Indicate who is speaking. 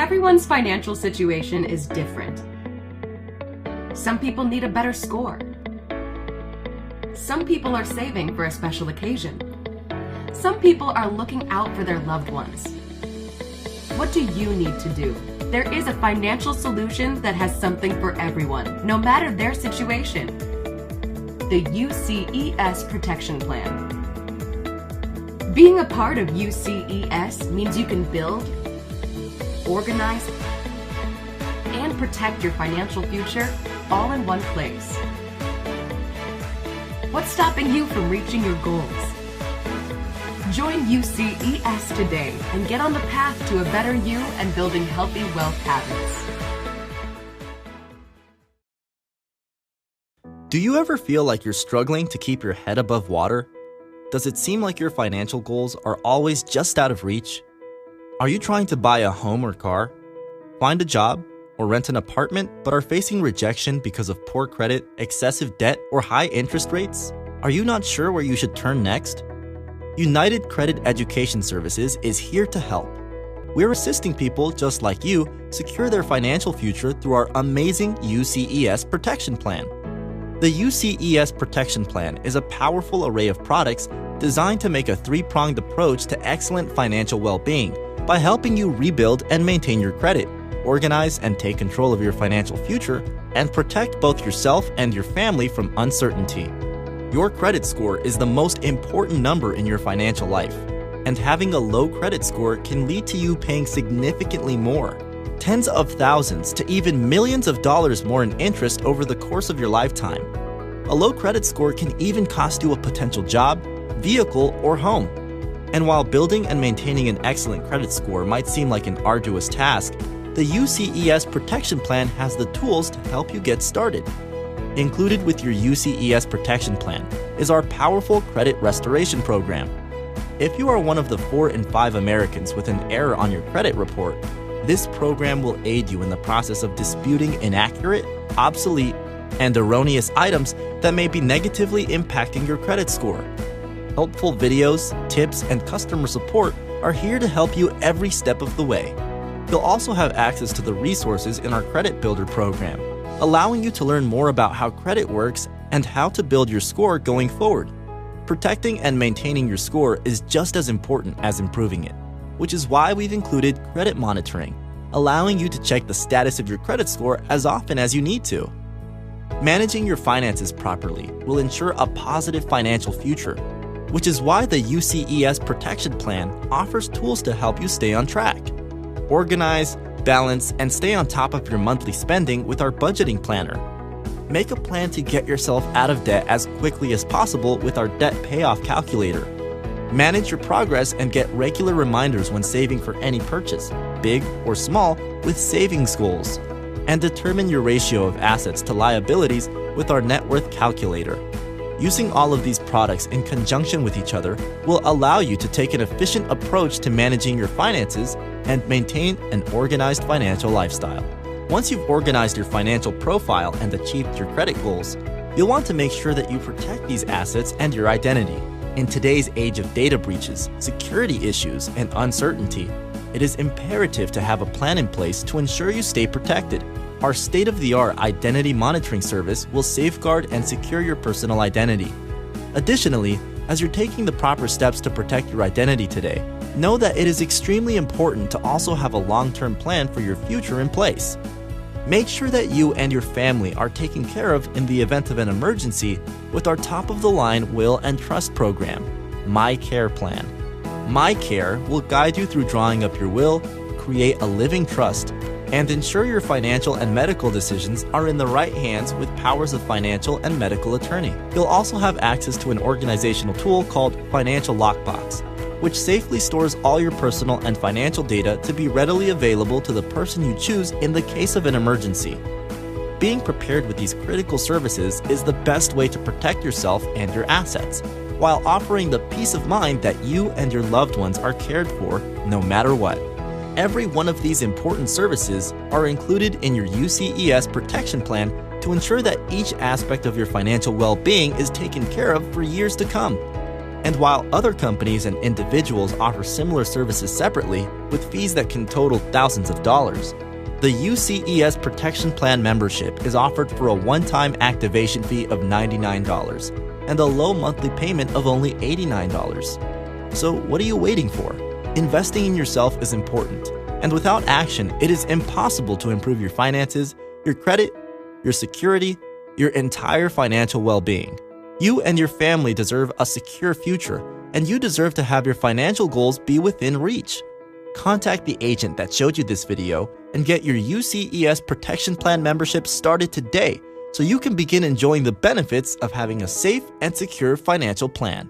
Speaker 1: Everyone's financial situation is different. Some people need a better score. Some people are saving for a special occasion. Some people are looking out for their loved ones. What do you need to do? There is a financial solution that has something for everyone, no matter their situation. The UCES Protection Plan. Being a part of UCES means you can build, organize, and protect your financial future all in one place. What's stopping you from reaching your goals? Join UCES today and get on the path to a better you and building healthy wealth habits.
Speaker 2: Do you ever feel like you're struggling to keep your head above water? Does it seem like your financial goals are always just out of reach? Are you trying to buy a home or car, find a job, or rent an apartment but are facing rejection because of poor credit, excessive debt, or high interest rates? Are you not sure where you should turn next? United Credit Education Services is here to help. We're assisting people just like you secure their financial future through our amazing UCES Protection Plan. The UCES Protection Plan is a powerful array of products designed to make a three-pronged approach to excellent financial well-being by helping you rebuild and maintain your credit, organize and take control of your financial future, and protect both yourself and your family from uncertainty. Your credit score is the most important number in your financial life, and having a low credit score can lead to you paying significantly more, tens of thousands to even millions of dollars more in interest over the course of your lifetime. A low credit score can even cost you a potential job, vehicle, or home. And while building and maintaining an excellent credit score might seem like an arduous task, the UCES Protection Plan has the tools to help you get started. Included with your UCES Protection Plan is our powerful credit restoration program. If you are one of the 4 in 5 Americans with an error on your credit report, this program will aid you in the process of disputing inaccurate, obsolete, and erroneous items that may be negatively impacting your credit score. Helpful videos, tips, and customer support are here to help you every step of the way. You'll also have access to the resources in our Credit Builder program, allowing you to learn more about how credit works and how to build your score going forward. Protecting and maintaining your score is just as important as improving it, which is why we've included credit monitoring, allowing you to check the status of your credit score as often as you need to. Managing your finances properly will ensure a positive financial future, which is why the UCES Protection Plan offers tools to help you stay on track. Organize, balance, and stay on top of your monthly spending with our budgeting planner. Make a plan to get yourself out of debt as quickly as possible with our debt payoff calculator. Manage your progress and get regular reminders when saving for any purchase, big or small, with savings goals. And determine your ratio of assets to liabilities with our net worth calculator. Using all of these products in conjunction with each other will allow you to take an efficient approach to managing your finances and maintain an organized financial lifestyle. Once you've organized your financial profile and achieved your credit goals, you'll want to make sure that you protect these assets and your identity. In today's age of data breaches, security issues, and uncertainty, it is imperative to have a plan in place to ensure you stay protected. Our state-of-the-art identity monitoring service will safeguard and secure your personal identity. Additionally, as you're taking the proper steps to protect your identity today, know that it is extremely important to also have a long-term plan for your future in place. Make sure that you and your family are taken care of in the event of an emergency with our top-of-the-line will and trust program, My Care Plan. My Care will guide you through drawing up your will, create a living trust, and ensure your financial and medical decisions are in the right hands with powers of financial and medical attorney. You'll also have access to an organizational tool called Financial Lockbox, which safely stores all your personal and financial data to be readily available to the person you choose in the case of an emergency. Being prepared with these critical services is the best way to protect yourself and your assets, while offering the peace of mind that you and your loved ones are cared for no matter what. Every one of these important services are included in your UCES Protection Plan to ensure that each aspect of your financial well-being is taken care of for years to come. And while other companies and individuals offer similar services separately, with fees that can total thousands of dollars, the UCES Protection Plan membership is offered for a one-time activation fee of $99 and a low monthly payment of only $89. So what are you waiting for? Investing in yourself is important, and without action, it is impossible to improve your finances, your credit, your security, your entire financial well-being. You and your family deserve a secure future, and you deserve to have your financial goals be within reach. Contact the agent that showed you this video and get your UCES Protection Plan membership started today so you can begin enjoying the benefits of having a safe and secure financial plan.